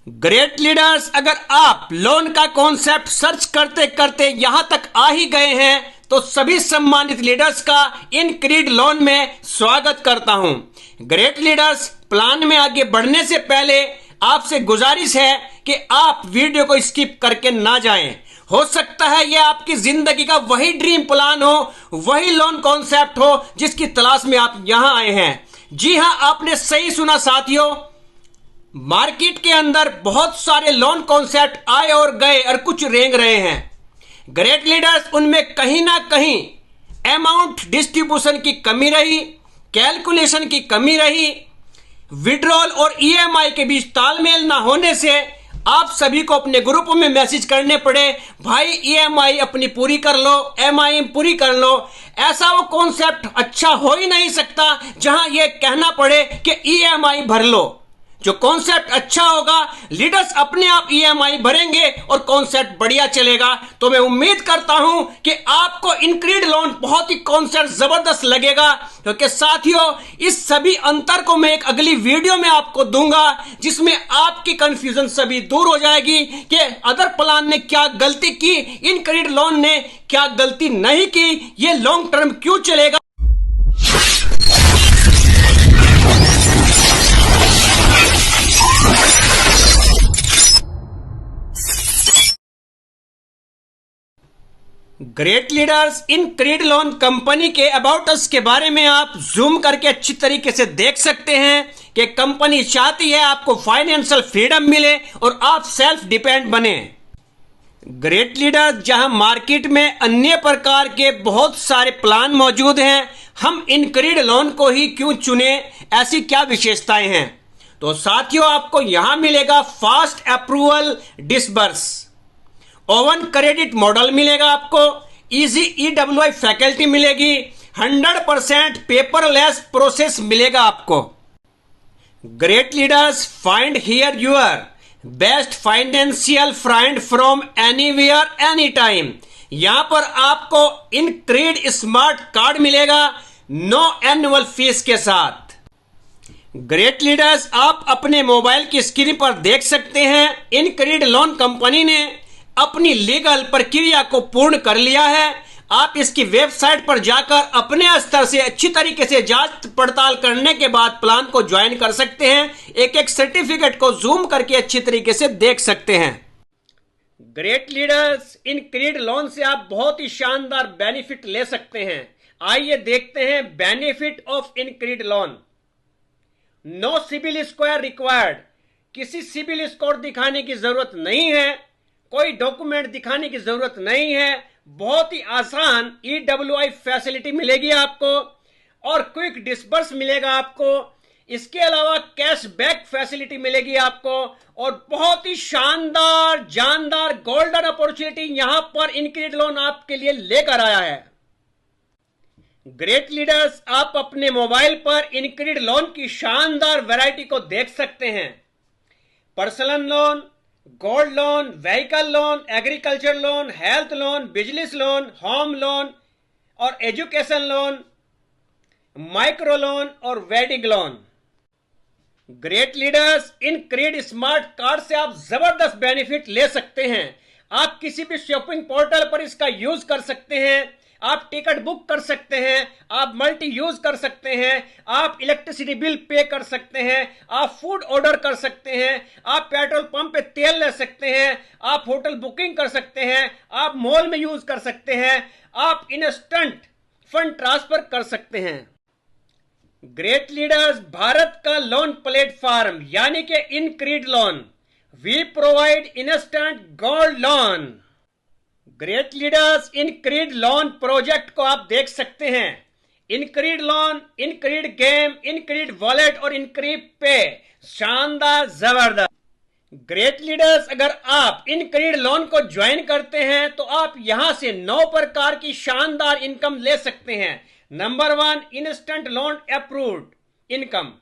Great leaders, अगर आप loan का कॉन्सेप्ट सर्च करते करते यहां तक आ ही गए हैं तो सभी सम्मानित लीडर्स का इनक्रीड लोन में स्वागत करता हूं। ग्रेट लीडर्स, प्लान में आगे बढ़ने से पहले आपसे गुजारिश है कि आप वीडियो को स्किप करके ना जाएं। हो सकता है यह आपकी जिंदगी का वही ड्रीम प्लान हो, वही लोन कॉन्सेप्ट हो जिसकी तलाश में आप यहां आए हैं। जी हां, आपने सही सुना साथियों। मार्केट के अंदर बहुत सारे लोन कॉन्सेप्ट आए और गए और कुछ रेंग रहे हैं। ग्रेट लीडर्स, उनमें कहीं ना कहीं अमाउंट डिस्ट्रीब्यूशन की कमी रही, कैलकुलेशन की कमी रही, विड्रॉल और ईएमआई के बीच तालमेल ना होने से आप सभी को अपने ग्रुप में मैसेज करने पड़े, भाई ईएमआई अपनी पूरी कर लो, एमआई पूरी कर लो। ऐसा वो कॉन्सेप्ट अच्छा हो ही नहीं सकता जहां यह कहना पड़े कि ईएमआई भर लो। जो कॉन्सेप्ट अच्छा होगा, लीडर्स अपने आप ईएमआई भरेंगे और कॉन्सेप्ट बढ़िया चलेगा। तो मैं उम्मीद करता हूं कि आपको इनक्रीड लोन बहुत ही कॉन्सेप्ट जबरदस्त लगेगा, क्योंकि साथियों इस सभी अंतर को मैं एक अगली वीडियो में आपको दूंगा जिसमें आपकी कंफ्यूजन सभी दूर हो जाएगी कि अदर प्लान ने क्या गलती की, इनक्रीड लोन ने क्या गलती नहीं की, ये लॉन्ग टर्म क्यों चलेगा। Great leaders, InCred loan company के अबाउट अस के बारे में आप जूम करके अच्छी तरीके से देख सकते हैं कि कंपनी चाहती है आपको फाइनेंशियल फ्रीडम मिले और आप सेल्फ डिपेंड बने। ग्रेट लीडर्स, जहां मार्केट में अन्य प्रकार के बहुत सारे प्लान मौजूद हैं, हम इनक्रीड लोन को ही क्यों चुने, ऐसी क्या विशेषताएं हैं? तो साथियों आपको यहां मिलेगा fast approval disburse, oven credit model मिलेगा, आपको इजी ईडब्ल्यूआई फैकल्टी मिलेगी, 100% पेपरलेस प्रोसेस मिलेगा आपको। Great leaders, find here your best financial friend from anywhere any time. यहां पर आपको इनक्रीड स्मार्ट कार्ड मिलेगा नो एनुअल फीस के साथ। ग्रेट लीडर्स, आप अपने मोबाइल की स्क्रीन पर देख सकते हैं इनक्रीड लोन कंपनी ने अपनी लीगल प्रक्रिया को पूर्ण कर लिया है। आप इसकी वेबसाइट पर जाकर अपने स्तर से अच्छी तरीके से जांच पड़ताल करने के बाद प्लान को ज्वाइन कर सकते हैं। एक एक सर्टिफिकेट को जूम करके अच्छी तरीके से देख सकते हैं। ग्रेट लीडर्स, इनक्रीड लोन से आप बहुत ही शानदार बेनिफिट ले सकते हैं। आइए देखते हैं benefit of InCred loan. No CIBIL score required, किसी सिबिल स्कोर दिखाने की जरूरत नहीं है, कोई डॉक्यूमेंट दिखाने की जरूरत नहीं है। बहुत ही आसान ईडब्ल्यूआई फैसिलिटी मिलेगी आपको और क्विक डिस्बर्स मिलेगा आपको। इसके अलावा कैशबैक फैसिलिटी मिलेगी आपको और बहुत ही शानदार जानदार गोल्डन अपॉर्चुनिटी यहां पर इनक्रीड लोन आपके लिए लेकर आया है। ग्रेट लीडर्स, आप अपने मोबाइल पर इनक्रीड लोन की शानदार वैरायटी को देख सकते हैं। Personal loan, gold loan, vehicle loan, agriculture loan, health loan, business loan, home loan और एजुकेशन लोन, माइक्रो लोन और wedding loan. Great leaders, InCred smart card से आप जबरदस्त बेनिफिट ले सकते हैं। आप किसी भी शॉपिंग पोर्टल पर इसका यूज कर सकते हैं, आप टिकट बुक कर सकते हैं, आप मल्टी यूज कर सकते हैं, आप इलेक्ट्रिसिटी बिल पे कर सकते हैं, आप फूड ऑर्डर कर सकते हैं, आप पेट्रोल पंप पे तेल ले सकते हैं, आप होटल बुकिंग कर सकते हैं, आप मॉल में यूज कर सकते हैं, आप इंस्टेंट फंड ट्रांसफर कर सकते हैं। ग्रेट लीडर्स, भारत का लोन प्लेटफॉर्म यानी कि InCred loan, we provide instant gold loan. Great leaders, InCred loan project को आप देख सकते हैं। InCred loan, InCred game, InCred wallet और इनक्रीड पे, शानदार जबरदस्त। ग्रेट लीडर्स, अगर आप इनक्रीड लोन को ज्वाइन करते हैं तो आप यहां से 9 प्रकार की शानदार इनकम ले सकते हैं। Number 1, instant loan approved income,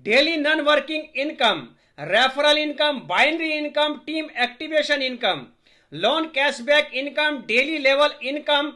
daily non working income, referral income, binary income, team activation income, loan cashback income, daily level income,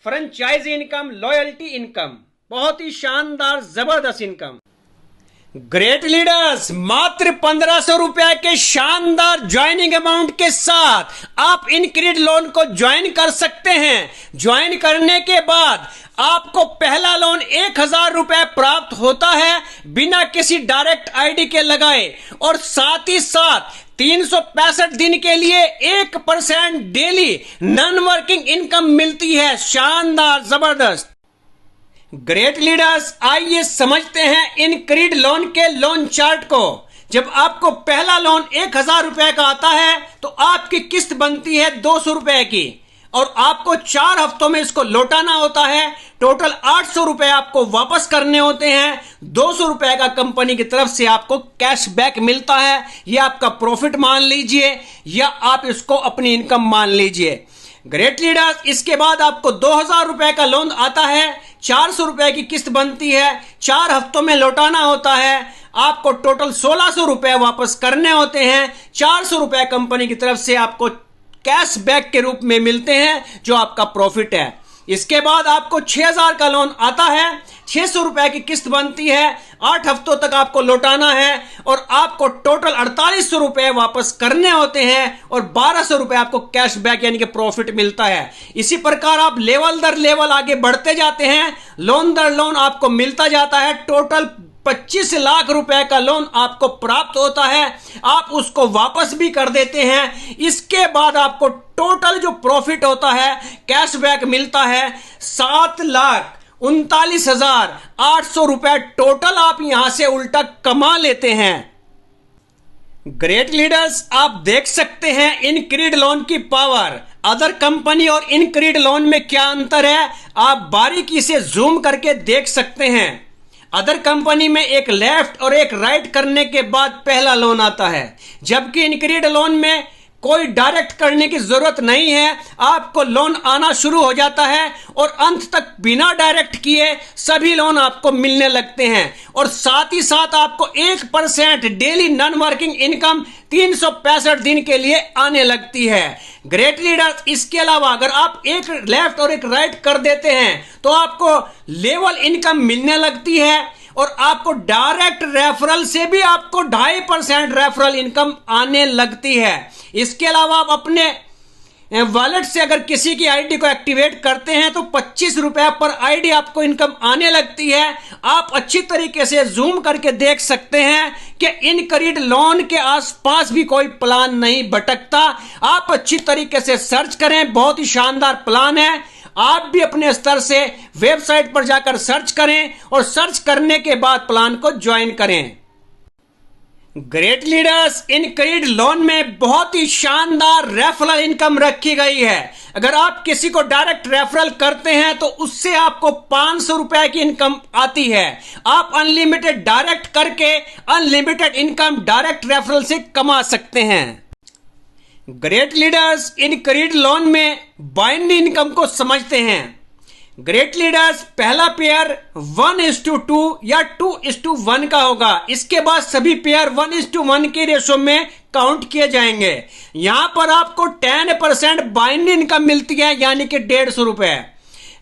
franchise income, loyalty income. बहुत ही शानदार जबरदस्त इनकम। ग्रेट लीडर्स, मात्र 1500 रुपए के शानदार ज्वाइनिंग अमाउंट के साथ आप इनक्रीड लोन को ज्वाइन कर सकते हैं। ज्वाइन करने के बाद आपको पहला लोन 1000 रुपए प्राप्त होता है बिना किसी डायरेक्ट आईडी के लगाए, और साथ ही साथ 365 दिन के लिए 1% डेली नॉन वर्किंग इनकम मिलती है। शानदार, जबरदस्त। ग्रेट लीडर्स, आइए समझते हैं इनक्रीड लोन के लोन चार्ट को। जब आपको पहला लोन 1000 रुपए का आता है तो आपकी किस्त बनती है 200 रुपए की, और आपको 4 हफ्तों में इसको लौटाना होता है। टोटल 800 रुपए आपको वापस करने होते हैं। 200 रुपए का कंपनी की तरफ से आपको कैशबैक मिलता है। यह आपका प्रॉफिट मान लीजिए या आप इसको अपनी इनकम मान लीजिए। ग्रेट लीडर्स, इसके बाद आपको 2000 रुपए का लोन आता है। 400 रुपए की किस्त बनती है, 4 हफ्तों में लौटाना होता है। आपको टोटल 1600 रुपए वापस करने होते हैं। 400 रुपए कंपनी की तरफ से आपको कैशबैक के रूप में मिलते हैं, जो आपका प्रॉफिट है। इसके बाद आपको 6000 का लोन आता है। 600 रुपए की किस्त बनती है, 8 हफ्तों तक आपको लौटाना है, और आपको टोटल 4800 रुपए वापस करने होते हैं, और 1200 रुपए आपको कैशबैक यानी कि प्रॉफिट मिलता है। इसी प्रकार आप लेवल दर लेवल आगे बढ़ते जाते हैं, लोन दर लोन आपको मिलता जाता है। टोटल 25 लाख रुपए का लोन आपको प्राप्त होता है, आप उसको वापस भी कर देते हैं। इसके बाद आपको टोटल जो प्रॉफिट होता है, कैशबैक मिलता है 7,39,800 रुपए टोटल आप यहां से उल्टा कमा लेते हैं। ग्रेट लीडर्स, आप देख सकते हैं इनक्रीड लोन की पावर। अदर कंपनी और इनक्रीड लोन में क्या अंतर है, आप बारीकी से जूम करके देख सकते हैं। अदर कंपनी में एक लेफ्ट और एक राइट करने के बाद पहला लोन आता है, जबकि इनक्रीड लोन में कोई डायरेक्ट करने की जरूरत नहीं है। आपको लोन आना शुरू हो जाता है और अंत तक बिना डायरेक्ट किए सभी लोन आपको मिलने लगते हैं, और साथ ही साथ आपको 1% डेली नॉन वर्किंग इनकम 365 दिन के लिए आने लगती है। ग्रेट लीडर्स, इसके अलावा अगर आप एक लेफ्ट और एक राइट कर देते हैं तो आपको लेवल इनकम मिलने लगती है, और आपको डायरेक्ट रेफरल से भी आपको 2.5% रेफरल इनकम आने लगती है। इसके अलावा आप अपने वॉलेट से अगर किसी की आईडी को एक्टिवेट करते हैं तो 25 रुपए पर आईडी आपको इनकम आने लगती है। आप अच्छी तरीके से जूम करके देख सकते हैं कि इनक्रीड लोन के आसपास भी कोई प्लान नहीं भटकता। आप अच्छी तरीके से सर्च करें, बहुत ही शानदार प्लान है। आप भी अपने स्तर से वेबसाइट पर जाकर सर्च करें और सर्च करने के बाद प्लान को ज्वाइन करें। ग्रेट लीडर्स, इनक्रीड लोन में बहुत ही शानदार रेफरल इनकम रखी गई है। अगर आप किसी को डायरेक्ट रेफरल करते हैं तो उससे आपको 500 रुपए की इनकम आती है। आप अनलिमिटेड डायरेक्ट करके अनलिमिटेड इनकम डायरेक्ट रेफरल से कमा सकते हैं। ग्रेट लीडर्स, इनक्रीड लोन में बाइनरी इनकम को समझते हैं। ग्रेट लीडर्स, पहला पेयर 1:2 या 2:1 का होगा। इसके बाद सभी पेयर 1:1 के रेशो में काउंट किए जाएंगे। यहां पर आपको 10% बाइनरी इनकम मिलती है, यानी कि 150 रुपए।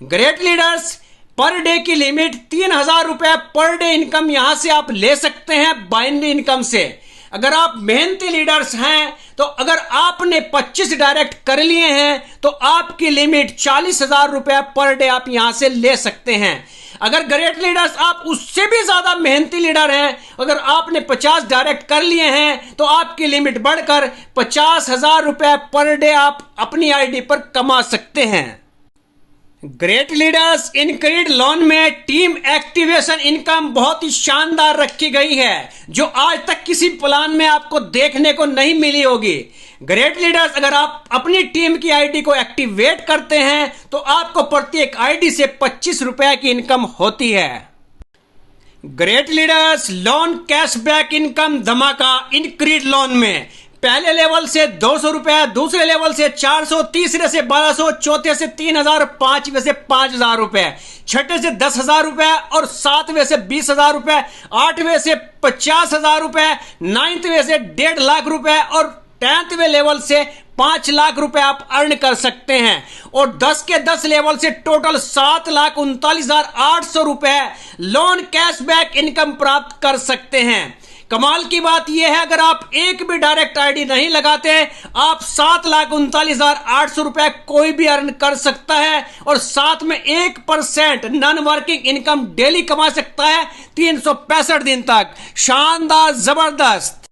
ग्रेट लीडर्स, पर डे की लिमिट 3000 रुपए पर डे इनकम यहां से आप ले सकते हैं बाइनरी इनकम से। अगर आप मेहनती लीडर्स हैं तो अगर आपने 25 डायरेक्ट कर लिए हैं तो आपकी लिमिट 40,000 रुपए पर डे आप यहां से ले सकते हैं। अगर ग्रेट लीडर्स आप उससे भी ज्यादा मेहनती लीडर हैं, अगर आपने 50 डायरेक्ट कर लिए हैं तो आपकी लिमिट बढ़कर 50,000 रुपए पर डे आप अपनी आईडी पर कमा सकते हैं। ग्रेट लीडर्स, इनक्रीड लोन में टीम एक्टिवेशन इनकम बहुत ही शानदार रखी गई है, जो आज तक किसी प्लान में आपको देखने को नहीं मिली होगी। ग्रेट लीडर्स, अगर आप अपनी टीम की आईडी को एक्टिवेट करते हैं तो आपको प्रत्येक आईडी से 25 रुपए की इनकम होती है। Great leaders, loan cashback income धमाका इनक्रीड लोन में पहले लेवल से 200 रुपए, दूसरे लेवल से 400, तीसरे से 1200, चौथे से 3000, पांचवें से 5000 रुपए, छठे से 10,000 रुपए और सातवें से 20,000 रुपए, आठवें से 50,000 रुपए, नाइन्थवें से 1.5 लाख रुपए और 10वें लेवल से 5 लाख रुपए आप अर्न कर सकते हैं और 10 के 10 लेवल से टोटल 7,39,800 रुपए लोन कैशबैक इनकम प्राप्त कर सकते हैं। कमाल की बात यह है, अगर आप एक भी डायरेक्ट आईडी नहीं लगाते, आप 7,39,800 रुपए कोई भी अर्न कर सकता है और साथ में 1% नॉन वर्किंग इनकम डेली कमा सकता है 365 दिन तक। शानदार, जबरदस्त।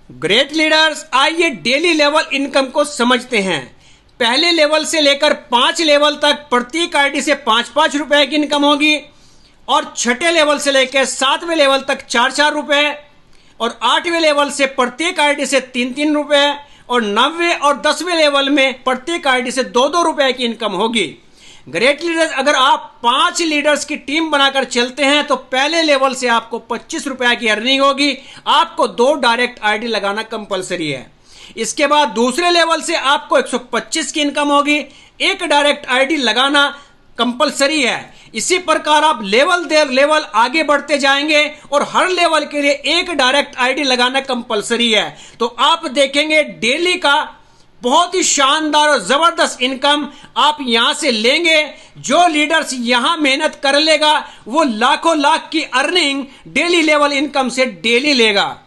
ग्रेट लीडर्स, आइए डेली लेवल इनकम को समझते हैं। पहले लेवल से लेकर 5 लेवल तक प्रत्येक आईडी से 5-5 रुपए की इनकम होगी और छठे लेवल से लेकर 7वें लेवल तक 4-4 रुपए और 8वें लेवल से प्रत्येक आईडी से 3-3 रुपए और 9वें और 10वें लेवल में प्रत्येक आईडी से 2-2 रुपए की इनकम होगी। ग्रेट लीडर्स, अगर आप 5 लीडर्स की टीम बनाकर चलते हैं तो पहले लेवल से आपको 25 रुपए की अर्निंग होगी। आपको 2 डायरेक्ट आईडी लगाना कंपलसरी है। इसके बाद दूसरे लेवल से आपको 125 की इनकम होगी। 1 डायरेक्ट आईडी लगाना कंपलसरी है। इसी प्रकार आप लेवल दर लेवल आगे बढ़ते जाएंगे और हर लेवल के लिए 1 डायरेक्ट आईडी लगाना कंपलसरी है। तो आप देखेंगे डेली का बहुत ही शानदार और जबरदस्त इनकम आप यहां से लेंगे। जो लीडर्स यहां मेहनत कर लेगा वो लाखों लाख की अर्निंग डेली लेवल इनकम से डेली लेगा।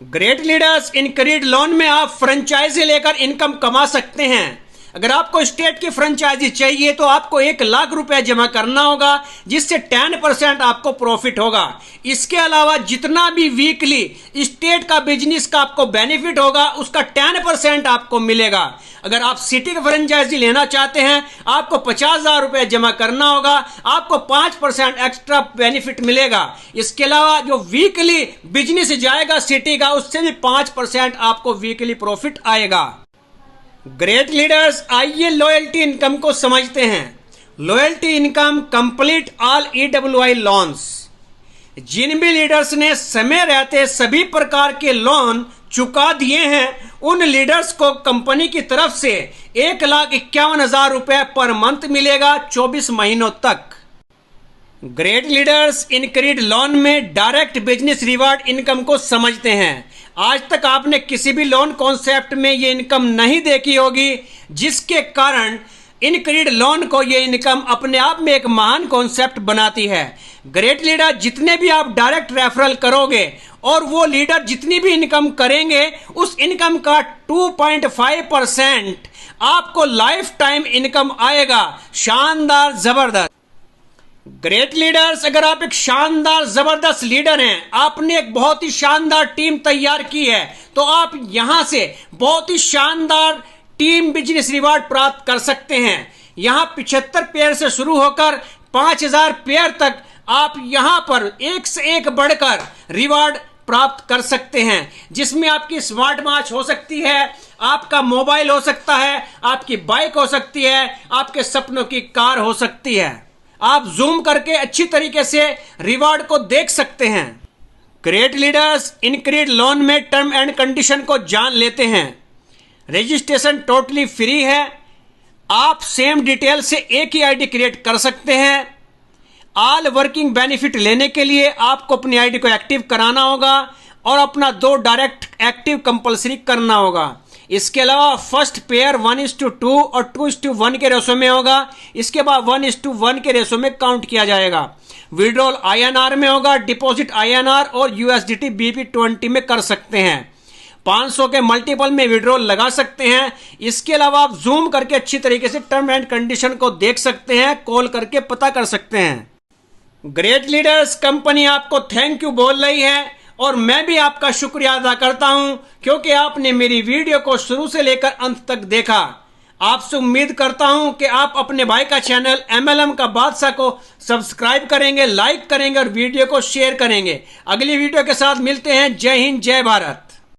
Great leaders, in credit loan में आप फ्रेंचाइजी लेकर इनकम कमा सकते हैं। अगर आपको स्टेट की फ्रेंचाइजी चाहिए तो आपको 1 लाख रुपए जमा करना होगा, जिससे 10% आपको प्रॉफिट होगा। इसके अलावा जितना भी वीकली स्टेट का बिजनेस का आपको बेनिफिट होगा उसका 10% आपको मिलेगा। अगर आप सिटी का फ्रेंचाइजी लेना चाहते हैं आपको 50,000 रुपए जमा करना होगा, आपको 5% एक्स्ट्रा बेनिफिट मिलेगा। इसके अलावा जो वीकली बिजनेस जाएगा सिटी का उससे भी 5% आपको वीकली प्रॉफिट आएगा। ग्रेट लीडर्स, आइए लॉयल्टी इनकम को समझते हैं। Loyalty income complete all EWI loans. जिन भी लीडर्स ने समय रहते सभी प्रकार के लोन चुका दिए हैं उन लीडर्स को कंपनी की तरफ से 1,51,000 रुपए पर मंथ मिलेगा 24 महीनों तक। Great leaders, in credit loan में डायरेक्ट बिजनेस रिवार्ड इनकम को समझते हैं। आज तक आपने किसी भी लोन कॉन्सेप्ट में ये इनकम नहीं देखी होगी, जिसके कारण इन क्रेडिट लोन को ये इनकम अपने आप में एक महान कॉन्सेप्ट बनाती है। ग्रेट लीडर, जितने भी आप डायरेक्ट रेफरल करोगे और वो लीडर जितनी भी इनकम करेंगे उस इनकम का 2.5% आपको लाइफ टाइम इनकम आएगा। शानदार, जबरदस्त। ग्रेट लीडर्स, अगर आप एक शानदार जबरदस्त लीडर हैं, आपने एक बहुत ही शानदार टीम तैयार की है, तो आप यहां से बहुत ही शानदार टीम बिजनेस रिवार्ड प्राप्त कर सकते हैं। यहां 75 पेयर से शुरू होकर 5,000 पेयर तक आप यहां पर एक से एक बढ़कर रिवार्ड प्राप्त कर सकते हैं, जिसमें आपकी स्मार्ट वॉच हो सकती है, आपका मोबाइल हो सकता है, आपकी बाइक हो सकती है, आपके सपनों की कार हो सकती है। आप जूम करके अच्छी तरीके से रिवार्ड को देख सकते हैं। Great leaders, in credit loan में टर्म एंड कंडीशन को जान लेते हैं। रजिस्ट्रेशन टोटली फ्री है। आप सेम डिटेल से एक ही आईडी क्रिएट कर सकते हैं। ऑल वर्किंग बेनिफिट लेने के लिए आपको अपनी आईडी को एक्टिव कराना होगा और अपना 2 डायरेक्ट एक्टिव कंपलसरी करना होगा। इसके अलावा फर्स्ट पेयर 1:2 और 2:1 के रेशो में होगा। इसके बाद 1:1 के रेशो में काउंट किया जाएगा। विड्रॉल INR में होगा, डिपॉजिट INR और USDT BP20 में कर सकते हैं। 500 के मल्टीपल में विड्रॉल लगा सकते हैं। इसके अलावा आप जूम करके अच्छी तरीके से टर्म एंड कंडीशन को देख सकते हैं, कॉल करके पता कर सकते हैं। ग्रेट लीडर्स, कंपनी आपको थैंक यू बोल रही है और मैं भी आपका शुक्रिया अदा करता हूं क्योंकि आपने मेरी वीडियो को शुरू से लेकर अंत तक देखा। आपसे उम्मीद करता हूं कि आप अपने भाई का चैनल MLM का बादशाह को सब्सक्राइब करेंगे, लाइक करेंगे और वीडियो को शेयर करेंगे। अगली वीडियो के साथ मिलते हैं। जय हिंद, जय भारत।